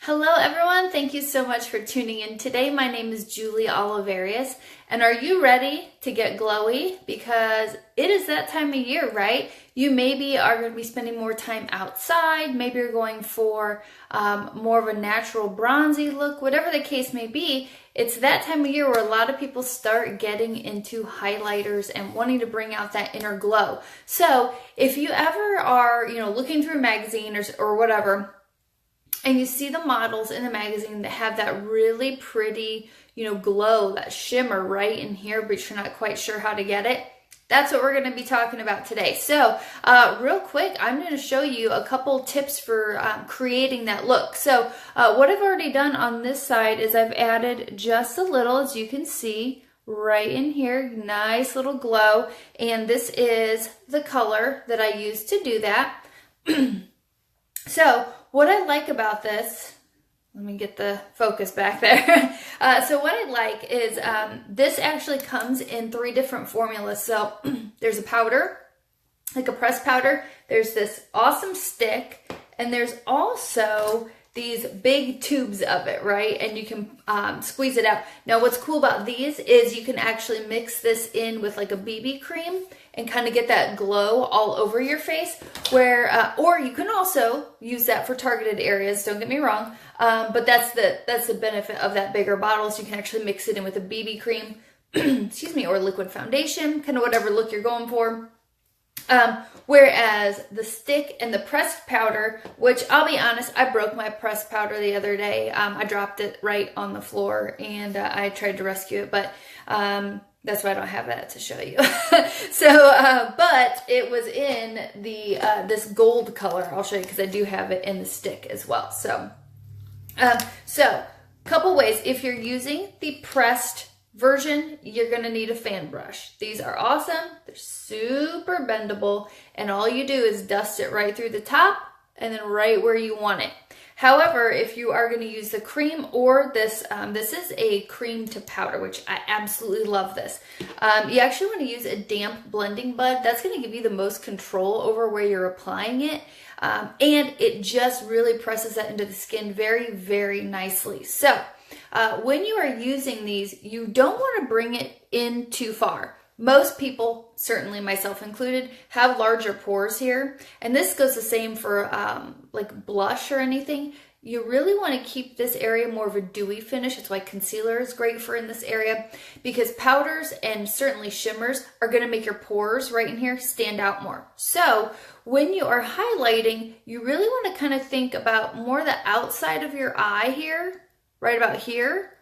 Hello everyone, thank you so much for tuning in today. My name is Julie Oliverius, and are you ready to get glowy? Because it is that time of year, right? You maybe are going to be spending more time outside, maybe you're going for more of a natural bronzy look, whatever the case may be. It's that time of year where a lot of people start getting into highlighters and wanting to bring out that inner glow. So if you ever are, looking through a magazine or whatever, and you see the models in the magazine that have that really pretty, glow, that shimmer right in here, but you're not quite sure how to get it. That's what we're going to be talking about today. So real quick, I'm going to show you a couple tips for creating that look. So what I've already done on this side is I've added just a little, as you can see, right in here, nice little glow. And this is the color that I use to do that. So what I like about this, let me get the focus back there. So what I like is this actually comes in 3 different formulas. So there's a powder, like a pressed powder. There's this awesome stick, and there's also these big tubes of it, right? And you can squeeze it out. Now what's cool about these is you can actually mix this in with like a BB cream and kind of get that glow all over your face, or you can also use that for targeted areas, don't get me wrong, but that's the benefit of that bigger bottle, so you can actually mix it in with a BB cream, excuse me, or liquid foundation, kind of whatever look you're going for. Whereas the stick and the pressed powder, which I'll be honest, I broke my pressed powder the other day. I dropped it right on the floor, and I tried to rescue it, but that's why I don't have that to show you. So, but it was in the this gold color. I'll show you because I do have it in the stick as well. So, couple ways. If you're using the pressed version, you're going to need a fan brush. These are awesome. They're super bendable, and all you do is dust it right through the top and then right where you want it. However, if you are going to use the cream or this, this is a cream to powder, which I absolutely love this. You actually want to use a damp blending bud. That's going to give you the most control over where you're applying it. And it just really presses that into the skin very, very nicely. So when you are using these, you don't want to bring it in too far. Most people, certainly myself included, have larger pores here. And this goes the same for like blush or anything. You really want to keep this area more of a dewy finish. That's why concealer is great for in this area, because powders and certainly shimmers are going to make your pores right in here stand out more. So when you are highlighting, you really want to kind of think about more the outside of your eye here, right about here,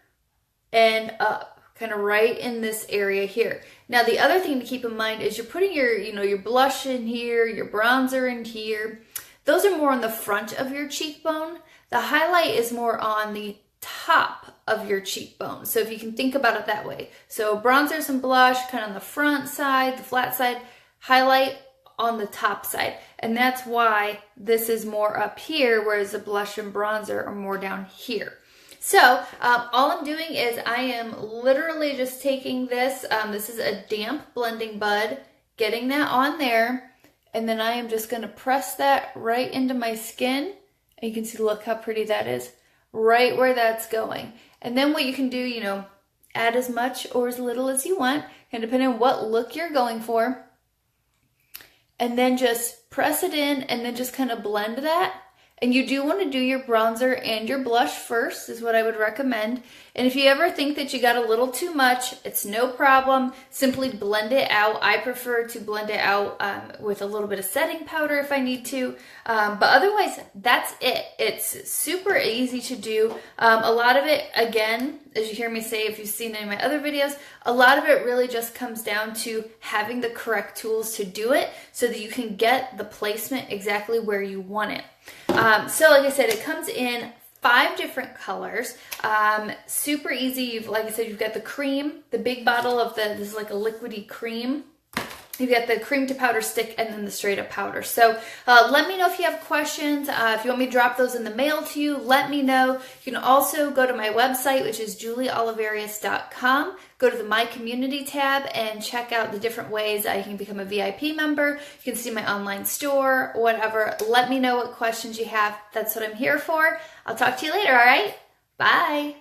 and up. Kind of right in this area here. Now, the other thing to keep in mind is you're putting your, your blush in here, your bronzer in here. Those are more on the front of your cheekbone. The highlight is more on the top of your cheekbone. So if you can think about it that way. So bronzers and blush kind of on the front side, the flat side, highlight on the top side. And that's why this is more up here, whereas the blush and bronzer are more down here. So all I'm doing is I am literally just taking this, this is a damp blending bud, getting that on there, and then I am just going to press that right into my skin. And you can see, look how pretty that is, right where that's going. And then what you can do, add as much or as little as you want, and depending on what look you're going for. And then just press it in and then just kind of blend that. And you do want to do your bronzer and your blush first, is what I would recommend. And if you ever think that you got a little too much, it's no problem. Simply blend it out. I prefer to blend it out with a little bit of setting powder if I need to. But otherwise, that's it. It's super easy to do. A lot of it, again, as you hear me say, if you've seen any of my other videos, a lot of it really just comes down to having the correct tools to do it so that you can get the placement exactly where you want it. So like I said, it comes in 5 different colors. Super easy. Like I said, you've got the cream, the big bottle of this is like a liquidy cream. You've got the cream to powder stick and then the straight up powder. So let me know if you have questions. If you want me to drop those in the mail to you, let me know. You can also go to my website, which is julieoliverius.com. Go to the My Community tab and check out the different ways I can become a VIP member. You can see my online store, whatever. Let me know what questions you have. That's what I'm here for. I'll talk to you later, all right? Bye.